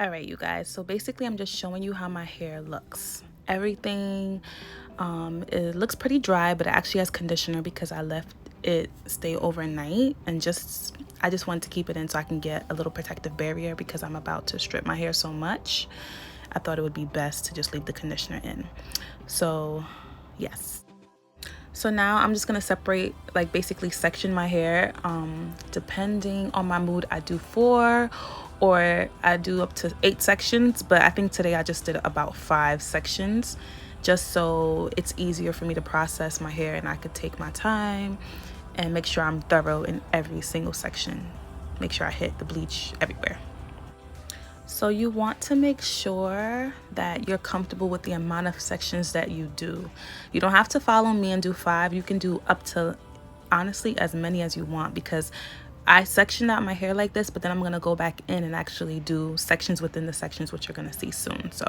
All right, you guys, so basically I'm just showing you how my hair looks. Everything, it looks pretty dry, but it actually has conditioner because I left it stay overnight, and I just wanted to keep it in so I can get a little protective barrier because I'm about to strip my hair so much. I thought it would be best to just leave the conditioner in. So yes. So now I'm just gonna separate, like basically section my hair. Depending on my mood, I do 4 or I do up to 8 sections, but I think today I just did about 5 sections just so it's easier for me to process my hair and I could take my time and make sure I'm thorough in every single section. Make sure I hit the bleach everywhere. So you want to make sure that you're comfortable with the amount of sections that you do. You don't have to follow me and do 5. You can do up to, honestly, as many as you want, because I sectioned out my hair like this, but then I'm going to go back in and actually do sections within the sections, which you're going to see soon. So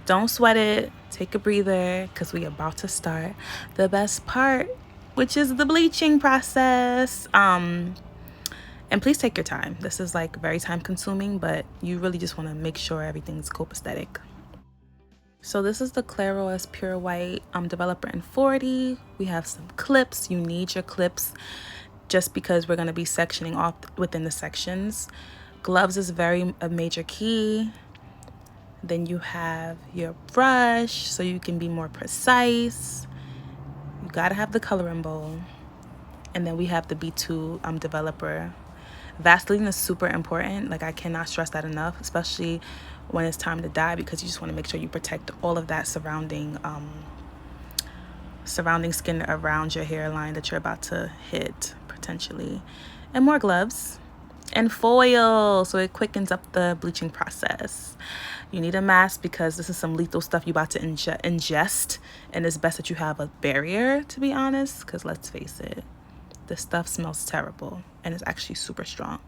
don't sweat it. Take a breather because we're about to start the best part, which is the bleaching process. And please take your time. This is like very time consuming, but you really just want to make sure everything's copacetic. So this is the CLAIROL Pure White Developer in 40. We have some clips. You need your clips just because we're going to be sectioning off within the sections. Gloves is a major key. Then you have your brush so you can be more precise. You got to have the coloring bowl. And then we have the B2 developer. Vaseline is super important. Like, I cannot stress that enough, especially when it's time to dye, because you just want to make sure you protect all of that surrounding skin around your hairline that you're about to hit potentially. And more gloves and foil so it quickens up the bleaching process. You need a mask because this is some lethal stuff you're about to ingest, and it's best that you have a barrier, to be honest, because let's face it, this stuff smells terrible and it's actually super strong.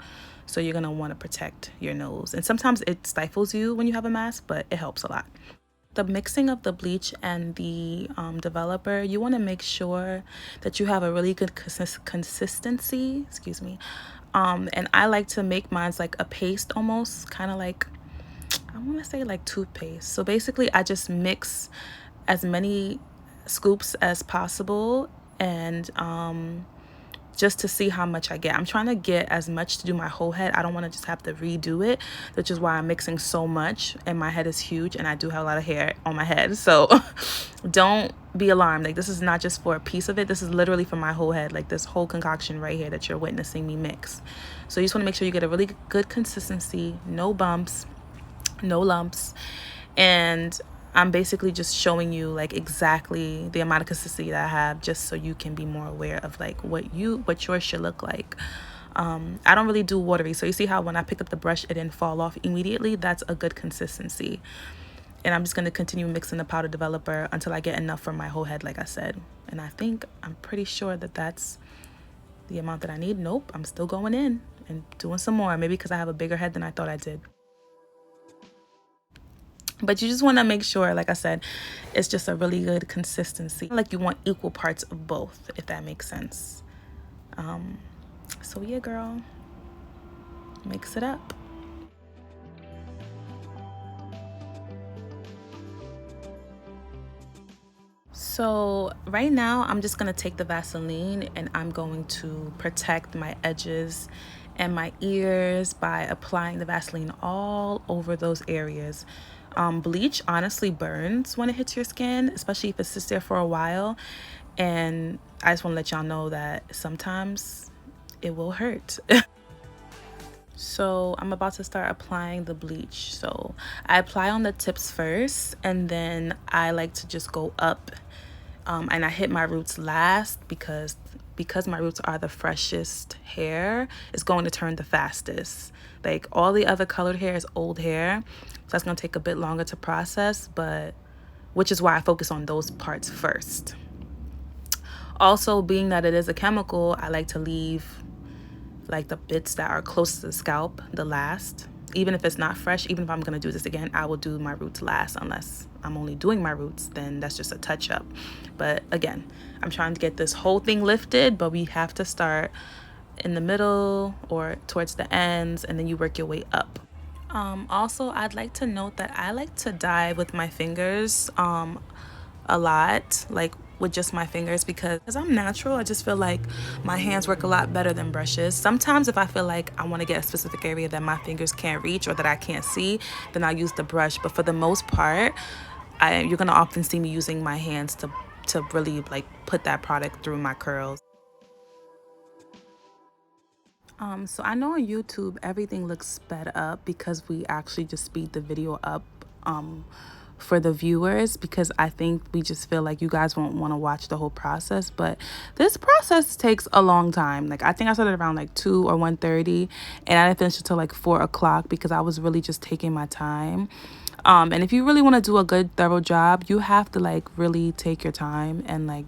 So you're gonna want to protect your nose. And sometimes it stifles you when you have a mask, but it helps a lot. The mixing of the bleach and the developer, you want to make sure that you have a really good consistency. Excuse me. And I like to make mine like a paste almost, kind of like, I want to say like toothpaste. So basically I just mix as many scoops as possible, and just to see how much I get. I'm trying to get as much to do my whole head. I don't want to just have to redo it, which is why I'm mixing so much, and my head is huge and I do have a lot of hair on my head. So don't be alarmed. Like, this is not just for a piece of it. This is literally for my whole head, like this whole concoction right here that you're witnessing me mix. So you just want to make sure you get a really good consistency, no bumps, no lumps. And I'm basically just showing you like exactly the amount of consistency that I have, just so you can be more aware of like what yours should look like. I don't really do watery, so you see how when I pick up the brush it didn't fall off immediately? That's a good consistency. And I'm just going to continue mixing the powder developer until I get enough for my whole head, like I said. And I'm pretty sure that that's the amount that I need. Nope, I'm still going in and doing some more, maybe because I have a bigger head than I thought I did. But you just want to make sure, like I said, it's just a really good consistency. Like, you want equal parts of both, if that makes sense. So yeah, girl, mix it up. So right now I'm just going to take the Vaseline and I'm going to protect my edges and my ears by applying the Vaseline all over those areas. Bleach honestly burns when it hits your skin, especially if it sits there for a while. And I just want to let y'all know that sometimes it will hurt. So I'm about to start applying the bleach. So I apply on the tips first, and then I like to just go up, and I hit my roots last because my roots are the freshest hair. It's going to turn the fastest. Like, all the other colored hair is old hair, so that's going to take a bit longer to process, but which is why I focus on those parts first. Also, being that it is a chemical, I like to leave like the bits that are close to the scalp the last. Even if it's not fresh, even if I'm gonna do this again, I will do my roots last, unless I'm only doing my roots, then that's just a touch up. But again, I'm trying to get this whole thing lifted, but we have to start in the middle or towards the ends, and then you work your way up. Also, I'd like to note that I like to dye with my fingers a lot, like with just my fingers, because I'm natural. I just feel like my hands work a lot better than brushes. Sometimes if I feel like I want to get a specific area that my fingers can't reach or that I can't see, then I'll use the brush. But for the most part, you're gonna often see me using my hands to really like put that product through my curls. So I know on YouTube everything looks sped up because we actually just speed the video up for the viewers, because I think we just feel like you guys won't want to watch the whole process. But this process takes a long time. Like I think I started around like 2 or 1:30, and I didn't finish until like 4 o'clock because I was really just taking my time. And if you really want to do a good thorough job, you have to like really take your time and like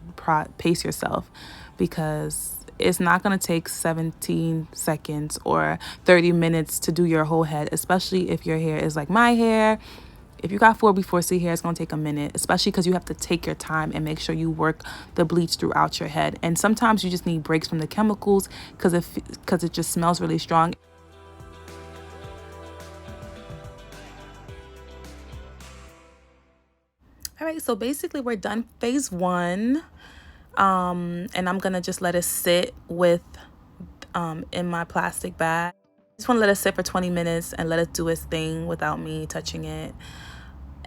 pace yourself, because it's not going to take 17 seconds or 30 minutes to do your whole head, especially if your hair is like my hair. If you got 4B4C hair, it's going to take a minute, especially because you have to take your time and make sure you work the bleach throughout your head. And sometimes you just need breaks from the chemicals because it just smells really strong. All right, so basically we're done phase 1. And I'm gonna just let it sit with in my plastic bag. Just want to let it sit for 20 minutes and let it do its thing without me touching it.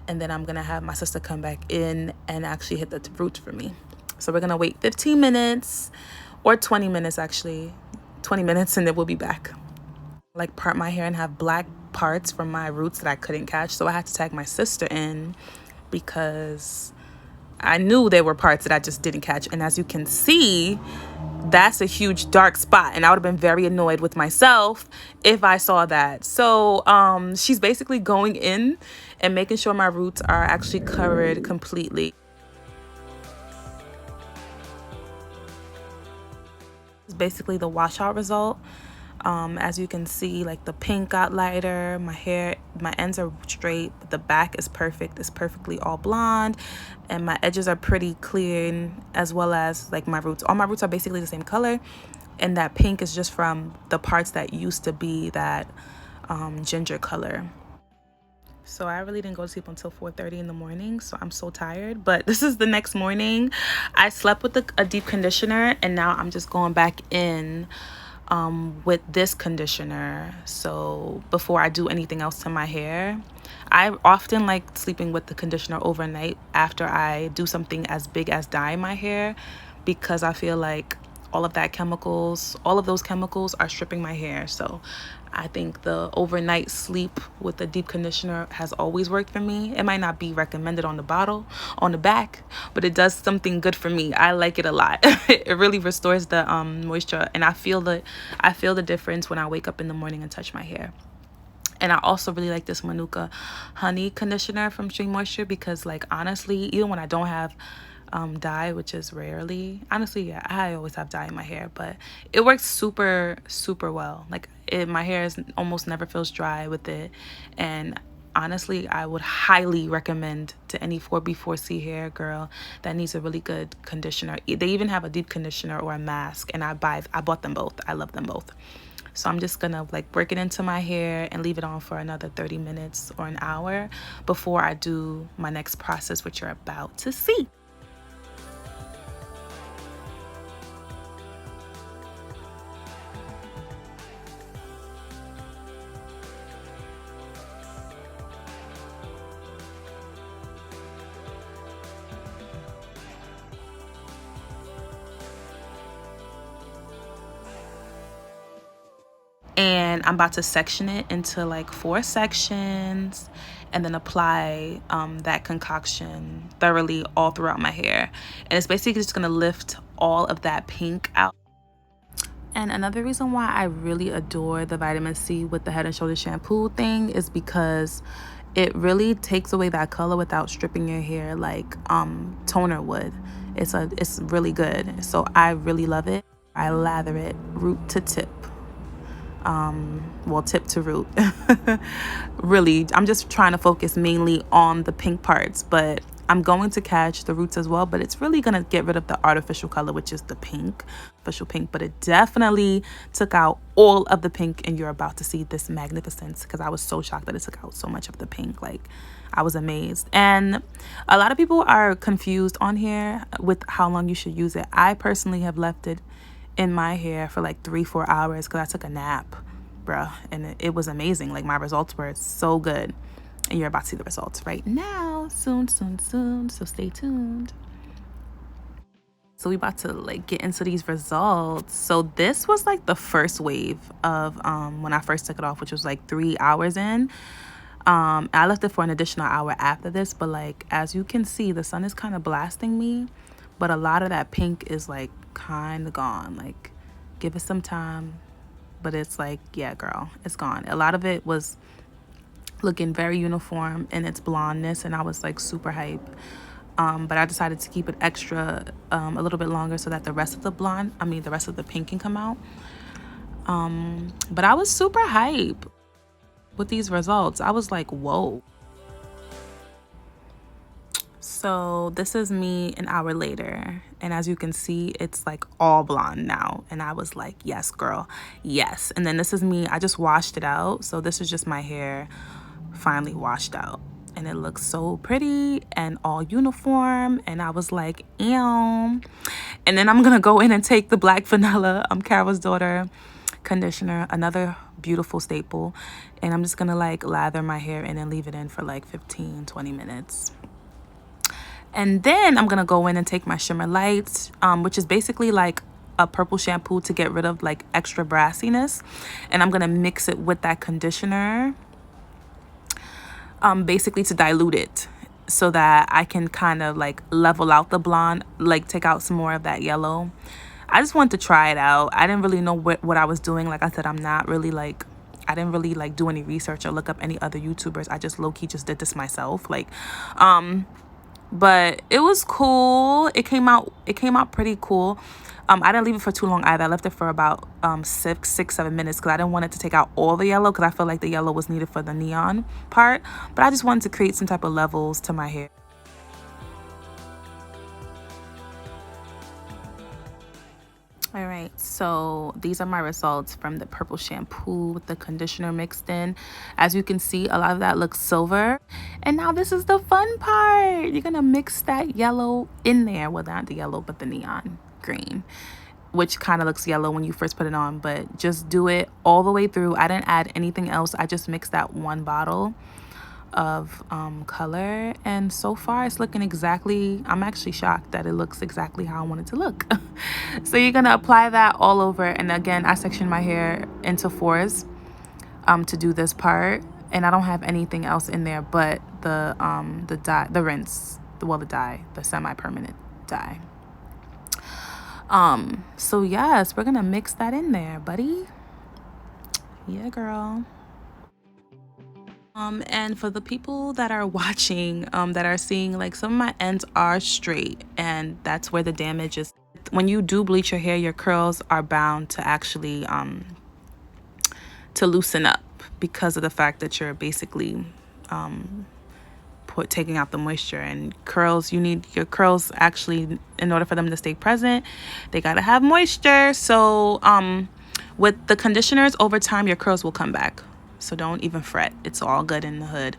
And then I'm gonna have my sister come back in and actually hit the roots for me. So we're gonna wait 15 minutes or 20 minutes, actually 20 minutes, and then we'll be back. Like part my hair and have black parts from my roots that I couldn't catch, so I had to tag my sister in because I knew there were parts that I just didn't catch. And as you can see, that's a huge dark spot, and I would have been very annoyed with myself if I saw that. So she's basically going in and making sure my roots are actually covered completely. It's basically the washout result. As you can see, like the pink got lighter, my ends are straight, but the back is perfect. It's perfectly all blonde, and my edges are pretty clean, as well as like my roots. All my roots are basically the same color, and that pink is just from the parts that used to be that ginger color. So I really didn't go to sleep until 4:30 in the morning, so I'm so tired. But this is the next morning. I slept with a deep conditioner, and now I'm just going back in with this conditioner. So before I do anything else to my hair, I often like sleeping with the conditioner overnight after I do something as big as dye my hair, because I feel like all of those chemicals are stripping my hair. So I think the overnight sleep with the deep conditioner has always worked for me. It might not be recommended on the bottle, on the back, but it does something good for me. I like it a lot. It really restores the moisture, and I feel the difference when I wake up in the morning and touch my hair. And I also really like this MANUKA honey conditioner from Stream Moisture, because like honestly, even when I don't have dye, which is rarely, honestly, yeah, I always have dye in my hair, but it works super well. Like my hair almost never feels dry with it. And honestly, I would highly recommend to any 4B4C hair girl that needs a really good conditioner. They even have a deep conditioner or a mask, and I bought them both. I love them both. So I'm just gonna like work it into my hair and leave it on for another 30 minutes or an hour before I do my next process, which you're about to see. And I'm about to section it into like 4 sections, and then apply that concoction thoroughly all throughout my hair. And it's basically just gonna lift all of that pink out. And another reason why I really adore the vitamin C with the Head and Shoulders shampoo thing is because it really takes away that color without stripping your hair like toner would. It's really good. So I really love it. I lather it root to tip. Well, tip to root. Really, I'm just trying to focus mainly on the pink parts, but I'm going to catch the roots as well, but it's really going to get rid of the artificial color, which is the pink, official pink. But it definitely took out all of the pink, and you're about to see this magnificence, because I was so shocked that it took out so much of the pink. Like, I was amazed. And a lot of people are confused on here with how long you should use it. I personally have left it in my hair for like 3-4 hours because I took a nap, bruh, and it was amazing. Like, my results were so good. And you're about to see the results right now, soon, so stay tuned. So we about to like get into these results. So this was like the first wave of when I first took it off, which was like 3 hours in. I left it for an additional hour after this, but like, as you can see, the sun is kind of blasting me, but a lot of that pink is like kind of gone. Like, give it some time, but it's like, yeah, girl, it's gone. A lot of it was looking very uniform in its blondness, and I was like super hype. But I decided to keep it extra a little bit longer so that the rest of the pink can come out. But I was super hype with these results. I was like, whoa. So this is me an hour later, and as you can see, it's like all blonde now, and I was like, yes, girl, yes. And then this is me, I just washed it out. So this is just my hair finally washed out, and it looks so pretty and all uniform, and I was like, ew. And then I'm gonna go in and take the Black Vanilla, Carol's Daughter conditioner, another beautiful staple, and I'm just gonna like lather my hair in and leave it in for like 15-20 minutes. And then I'm gonna go in and take my Shimmer Light, which is basically like a purple shampoo to get rid of like extra brassiness, and I'm gonna mix it with that conditioner, basically to dilute it so that I can kind of like level out the blonde, like take out some more of that yellow. I just wanted to try it out. I didn't really know what I was doing. Like I said, I didn't really like do any research or look up any other YouTubers. I just low-key just did this myself. Like, but it was cool. It came out pretty cool. I didn't leave it for too long either. I left it for about 6-7 minutes because I didn't want it to take out all the yellow, because I felt like the yellow was needed for the neon part. But I just wanted to create some type of levels to my hair. All right, so these are my results from the purple shampoo with the conditioner mixed in. As you can see, a lot of that looks silver. And now this is the fun part. You're gonna mix that yellow in there. Well, not the yellow, but the neon green, which kind of looks yellow when you first put it on, but just do it all the way through. I didn't add anything else. I just mixed that one bottle of color, and so far it's looking exactly, I'm actually shocked that it looks exactly how I want it to look. So you're gonna apply that all over, and again, I section my hair into 4s to do this part, and I don't have anything else in there but the dye, the rinse, the semi-permanent dye. So yes, we're gonna mix that in there, buddy. Yeah, girl. And for the people that are watching, that are seeing like some of my ends are straight, and that's where the damage is. When you do bleach your hair, your curls are bound to actually to loosen up because of the fact that you're basically taking out the moisture. And curls, you need your curls actually, in order for them to stay present, they gotta have moisture. So with the conditioners, over time your curls will come back. So don't even fret. It's all good in the hood.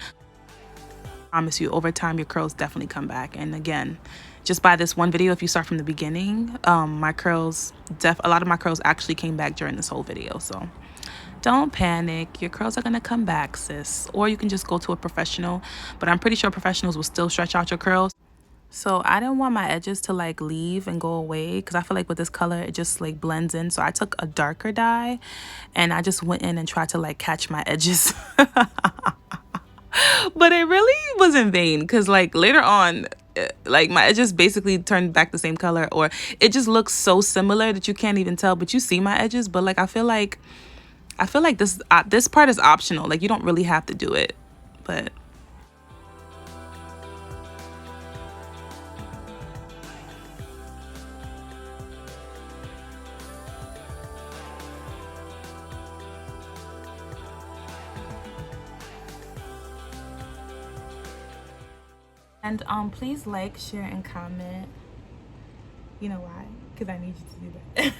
I promise you, over time, your curls definitely come back. And again, just by this one video, if you start from the beginning, my curls, a lot of my curls actually came back during this whole video. So don't panic. Your curls are going to come back, sis. Or you can just go to a professional. But I'm pretty sure professionals will still stretch out your curls. So I didn't want my edges to like leave and go away, because I feel like with this color it just like blends in. So I took a darker dye and I just went in and tried to like catch my edges. But it really was in vain, because like later on, like my edges basically turned back the same color, or it just looks so similar that you can't even tell, but you see my edges. But like I feel like this part is optional. Like you don't really have to do it, but And please like, share, and comment. You know why? Because I need you to do that.